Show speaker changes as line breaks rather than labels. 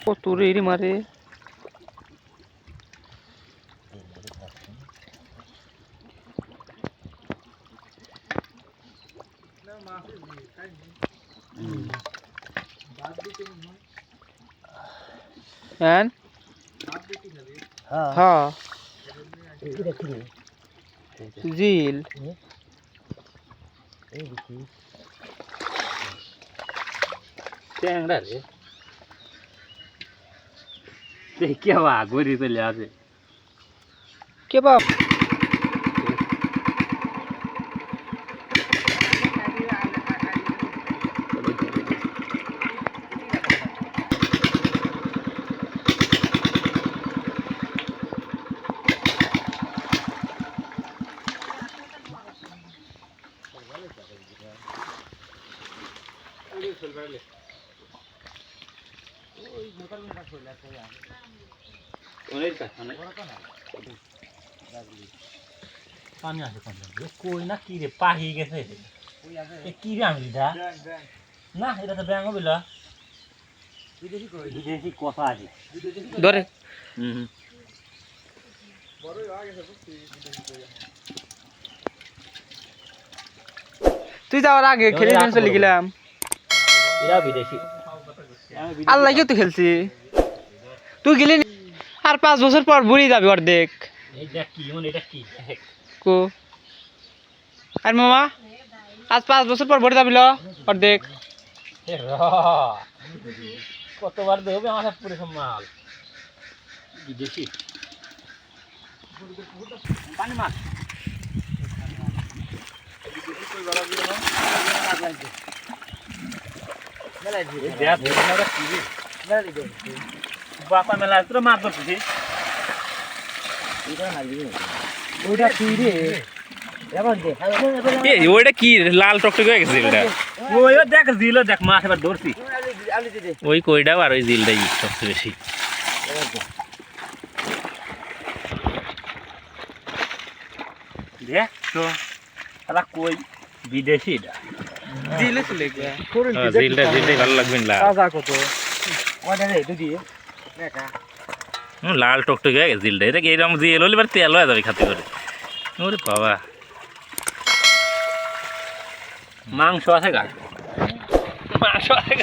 কত রে মারে হ্যাঁ হ্যাঁ জিল
ট্যাংরা রে দেখি আবার গড়ি চলে আসে
কে বাপ
পানি আছে কই না কি রে পাহি গেছে কি রে আমি না এটা তো ব্যাঙ বিলা বিদেশি কথা আছে
ধরে তুই যাওয়ার আগে খেলে চলে গেলাম
এরা বিদেশি
আল্লাহ তো খেলছি তুই গেলি আর 5 বছর পর বুড়ি যাবি অর্ধেক
এটা কি মানে এটা কি
কো আর মামা আজ 5 বছর পর বুড়ি যাবি অর্ধেক
কতবার দেবে আমার পুরো মাল বিদেশি পানি মাছ বাপা মেলা তোরা মাছ ধরছিস ওইটা কি লাল টকটকে হয়ে গেছে ওই দেখ জিল দেখ মাছ এবার ধরছি ওই কইটা আর ওই জিলটাই সবচেয়ে বেশি দেখ তো আলা কই বিদেশি এটা
দিলে চলে গিয়া
জিলটা ভালো লাগবে না
তাজা কত
লাল টকটকে হয়ে গেছে জিলটা এটা এরকম জিল হলে এবার তেল হয়ে যাবে খাতে করে ওরে বাবা মাংস আছে গা মাংস আছে